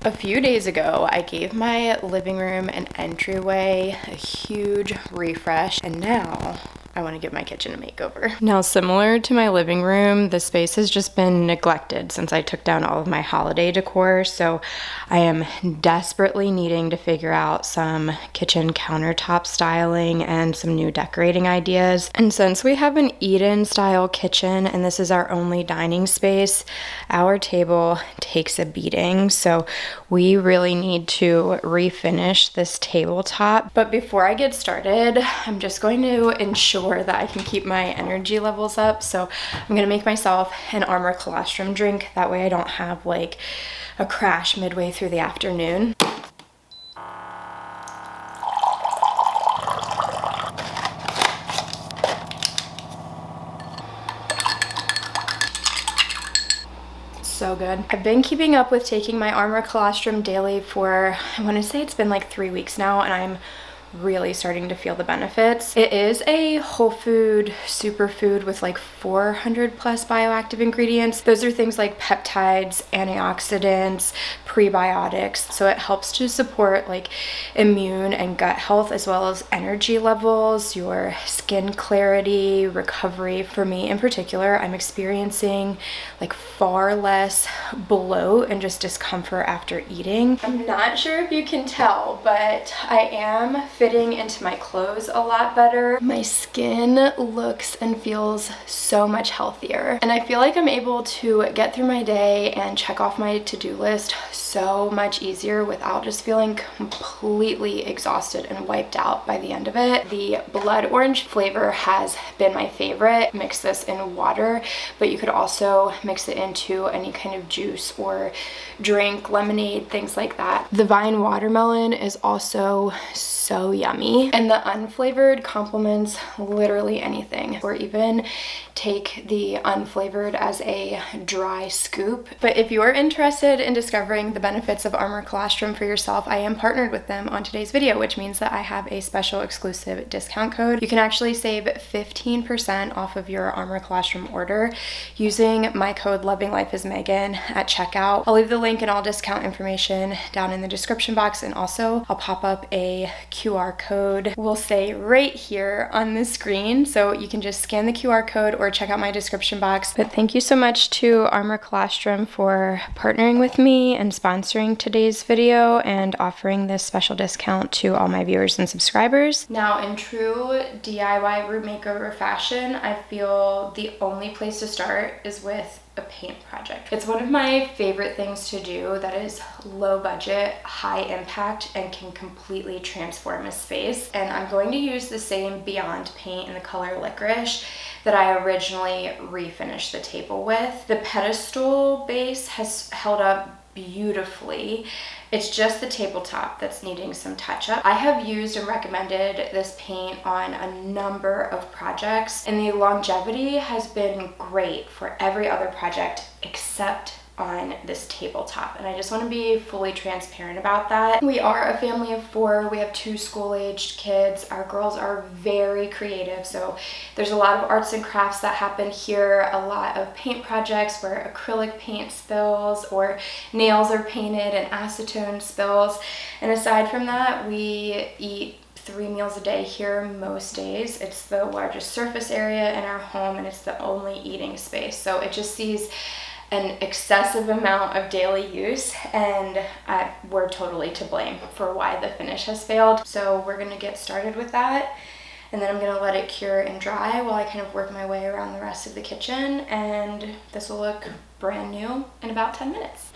A few days ago, I gave my living room and entryway a huge refresh, and now I want to give my kitchen a makeover. Now, similar to my living room, the space has just been neglected since I took down all of my holiday decor, so I am desperately needing to figure out some kitchen countertop styling and some new decorating ideas. And since we have an eat-in style kitchen and this is our only dining space, our table takes a beating, so we really need to refinish this tabletop. But before I get started, I'm just going to ensure that I can keep my energy levels up. So I'm gonna make myself an Armor colostrum drink. That way I don't have like a crash midway through the afternoon. So good. I've been keeping up with taking my Armor colostrum daily for, I want to say it's been like 3 weeks now, and I'm really starting to feel the benefits. It is a whole food superfood with like 400 plus bioactive ingredients. Those are things like peptides, antioxidants, prebiotics. So it helps to support like immune and gut health, as well as energy levels, your skin clarity, recovery. For me in particular, I'm experiencing like far less bloat and just discomfort after eating. I'm not sure if you can tell, but I am fitting into my clothes a lot better. My skin looks and feels so much healthier, and I feel like I'm able to get through my day and check off my to-do list so much easier without just feeling completely exhausted and wiped out by the end of it. The blood orange flavor has been my favorite. Mix this in water, but you could also mix it into any kind of juice or drink, lemonade, things like that. The vine watermelon is also so yummy, and the unflavored complements literally anything, or even take the unflavored as a dry scoop. But if you're interested in discovering the benefits of Armor colostrum for yourself, I am partnered with them on today's video, which means that I have a special exclusive discount code. You can actually save 15% off of your Armor colostrum order using my code LOVINGLIFEASMegan at checkout. I'll leave the link and all discount information down in the description box, and also I'll pop up a QR code. Will say right here on the screen, so you can just scan the QR code or check out my description box. But thank you so much to Armor colostrum for partnering with me and sponsoring today's video and offering this special discount to all my viewers and subscribers. Now, in true DIY room makeover fashion, I feel the only place to start is with a paint project. It's one of my favorite things to do that is low budget, high impact, and can completely transform a space. And I'm going to use the same Beyond paint in the color Licorice that I originally refinished the table with. The pedestal base has held up beautifully. It's just the tabletop that's needing some touch up. I have used and recommended this paint on a number of projects, and the longevity has been great for every other project except on this tabletop, and I just want to be fully transparent about that. We are a family of 4. We have 2 school-aged kids. Our girls are very creative, so there's a lot of arts and crafts that happen here, a lot of paint projects where acrylic paint spills or nails are painted and acetone spills. And aside from that, we eat 3 meals a day here most days. It's the largest surface area in our home, and it's the only eating space, so it just sees an excessive amount of daily use, and we're totally to blame for why the finish has failed. So we're gonna get started with that, and then I'm gonna let it cure and dry while I kind of work my way around the rest of the kitchen, and this will look brand new in about 10 minutes.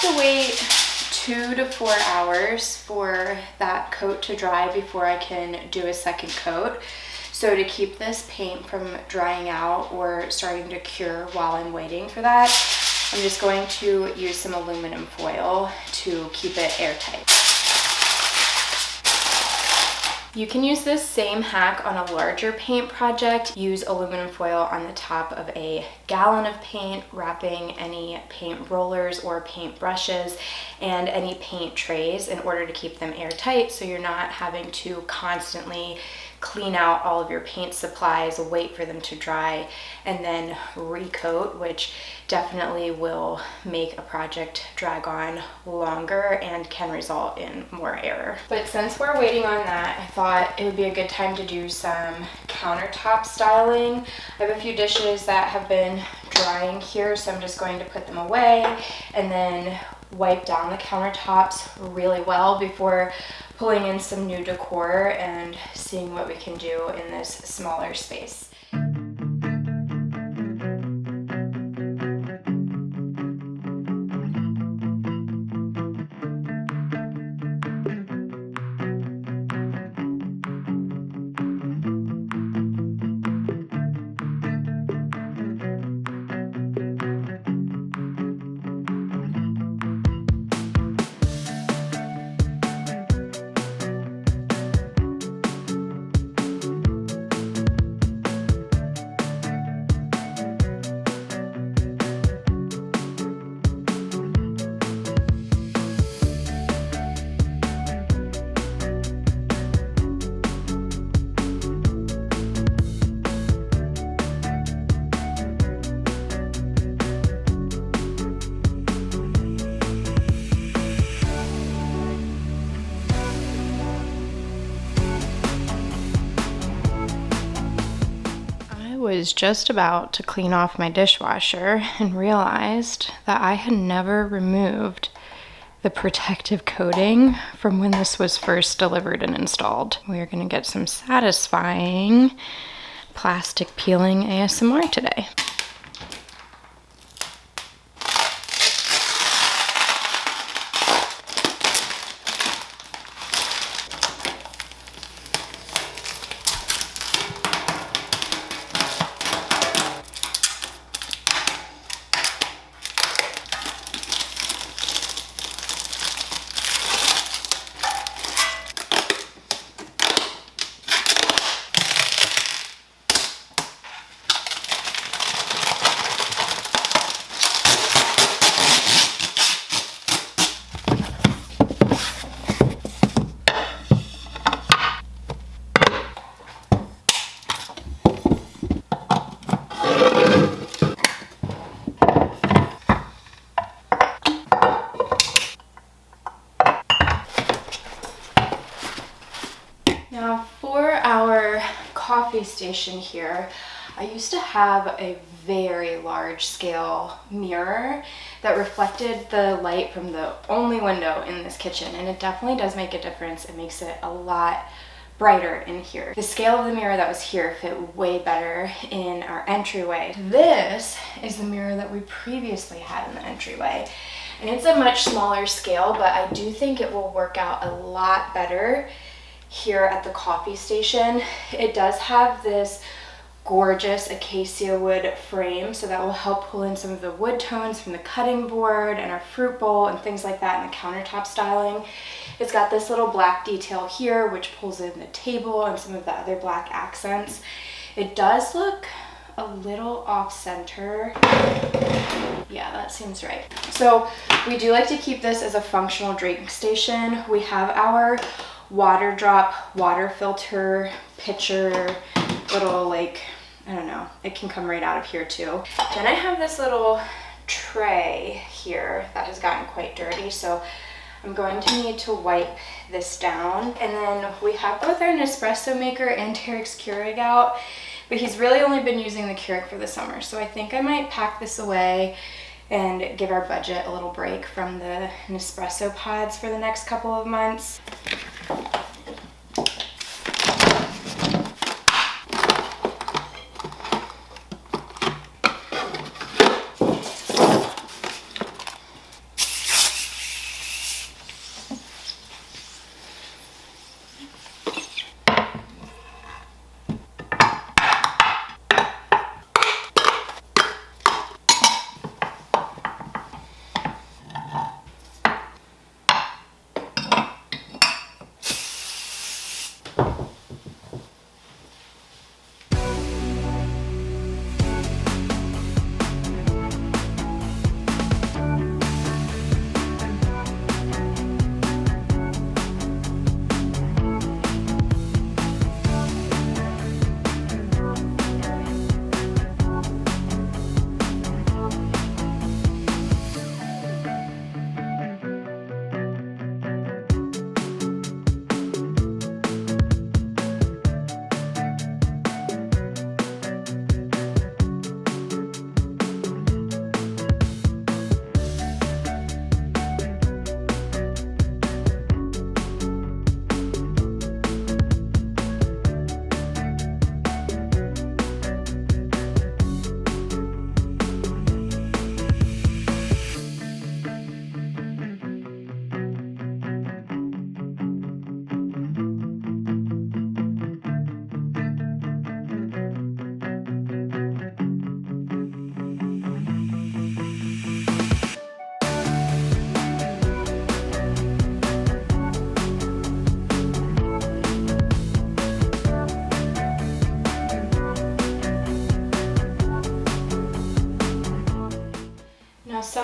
to wait 2 to 4 hours for that coat to dry before I can do a second coat. So to keep this paint from drying out or starting to cure while I'm waiting for that, I'm just going to use some aluminum foil to keep it airtight. You can use this same hack on a larger paint project. Use aluminum foil on the top of a gallon of paint, wrapping any paint rollers or paint brushes and any paint trays in order to keep them airtight, so you're not having to constantly clean out all of your paint supplies, wait for them to dry, and then recoat, which definitely will make a project drag on longer and can result in more error. But since we're waiting on that, I thought it would be a good time to do some countertop styling. I have a few dishes that have been drying here, so I'm just going to put them away and then wipe down the countertops really well before pulling in some new decor and seeing what we can do in this smaller space. Was just about to clean off my dishwasher and realized that I had never removed the protective coating from when this was first delivered and installed. We are going to get some satisfying plastic peeling ASMR today. Now for our coffee station here, I used to have a very large scale mirror that reflected the light from the only window in this kitchen, and it definitely does make a difference. It makes it a lot brighter in here. The scale of the mirror that was here fit way better in our entryway. This is the mirror that we previously had in the entryway, and it's a much smaller scale, but I do think it will work out a lot better here at the coffee station. It does have this gorgeous acacia wood frame, so that will help pull in some of the wood tones from the cutting board and our fruit bowl and things like that in the countertop styling. It's got this little black detail here which pulls in the table and some of the other black accents. It does look a little off center. Yeah, that seems right. So we do like to keep this as a functional drink station. We have our water drop, water filter, pitcher, little, like, I don't know, it can come right out of here too. Then I have this little tray here that has gotten quite dirty, so I'm going to need to wipe this down. And then we have both our Nespresso maker and Tarek's Keurig out, but he's really only been using the Keurig for the summer, so I think I might pack this away and give our budget a little break from the Nespresso pods for the next couple of months.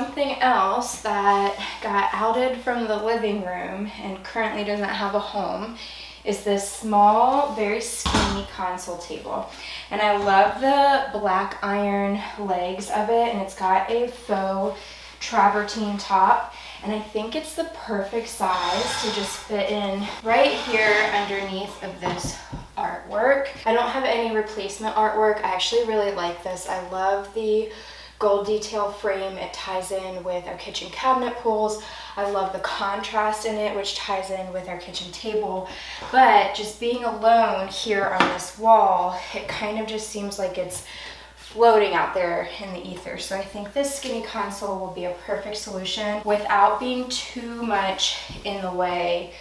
something else that got outed from the living room and currently doesn't have a home is this small, very skinny console table. And I love the black iron legs of it, and it's got a faux travertine top. And I think it's the perfect size to just fit in right here underneath of this artwork. I don't have any replacement artwork. I actually really like this. I love the gold detail frame. It ties in with our kitchen cabinet pulls. I love the contrast in it, which ties in with our kitchen table. But just being alone here on this wall, it kind of just seems like it's floating out there in the ether. So I think this skinny console will be a perfect solution without being too much in the way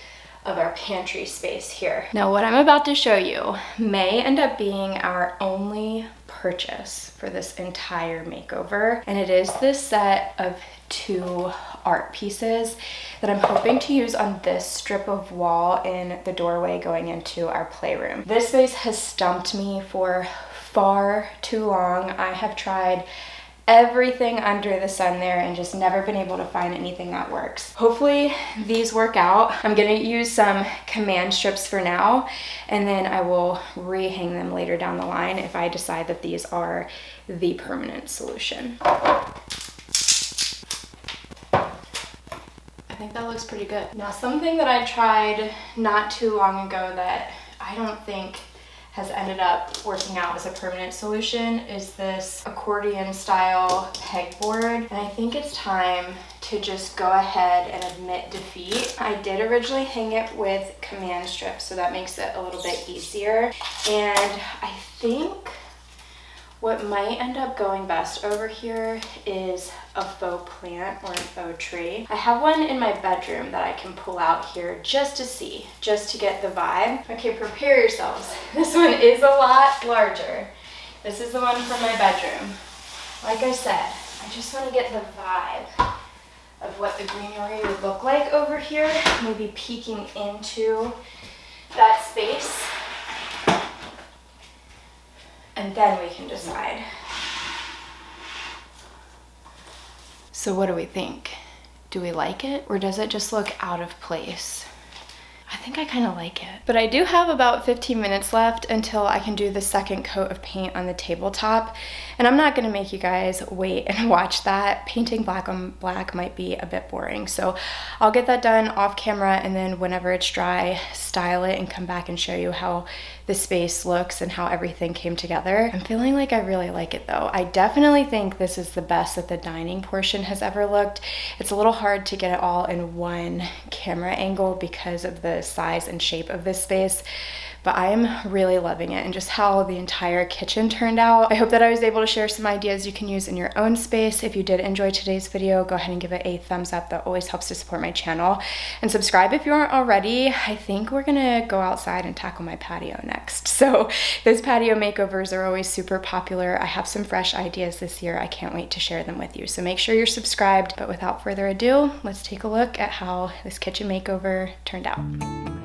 of our pantry space here. Now what I'm about to show you may end up being our only purchase for this entire makeover, and it is this set of 2 art pieces that I'm hoping to use on this strip of wall in the doorway going into our playroom. This space has stumped me for far too long. I have tried everything under the sun there and just never been able to find anything that works. Hopefully these work out. I'm gonna use some command strips for now, and then I will rehang them later down the line if I decide that these are the permanent solution. I think that looks pretty good. Now, something that I tried not too long ago that I don't think has ended up working out as a permanent solution is this accordion style pegboard. And I think it's time to just go ahead and admit defeat. I did originally hang it with command strips, so that makes it a little bit easier. And I think what might end up going best over here is a faux plant or a faux tree. I have one in my bedroom that I can pull out here just to see, just to get the vibe. Okay, prepare yourselves. This one is a lot larger. This is the one from my bedroom. Like I said, I just want to get the vibe of what the greenery would look like over here, maybe peeking into that space. And then we can decide. So what do we think? Do we like it, or does it just look out of place? I think I kind of like it. But I do have about 15 minutes left until I can do the second coat of paint on the tabletop. And I'm not gonna make you guys wait and watch that. Painting black on black might be a bit boring. So I'll get that done off camera, and then whenever it's dry, style it and come back and show you how the space looks and how everything came together. I'm feeling like I really like it though. I definitely think this is the best that the dining portion has ever looked. It's a little hard to get it all in one camera angle because of the size and shape of this space, but I am really loving it and just how the entire kitchen turned out. I hope that I was able to share some ideas you can use in your own space. If you did enjoy today's video, go ahead and give it a thumbs up. That always helps to support my channel. And subscribe if you aren't already. I think we're gonna go outside and tackle my patio next. So those patio makeovers are always super popular. I have some fresh ideas this year. I can't wait to share them with you. So make sure you're subscribed. But without further ado, let's take a look at how this kitchen makeover turned out.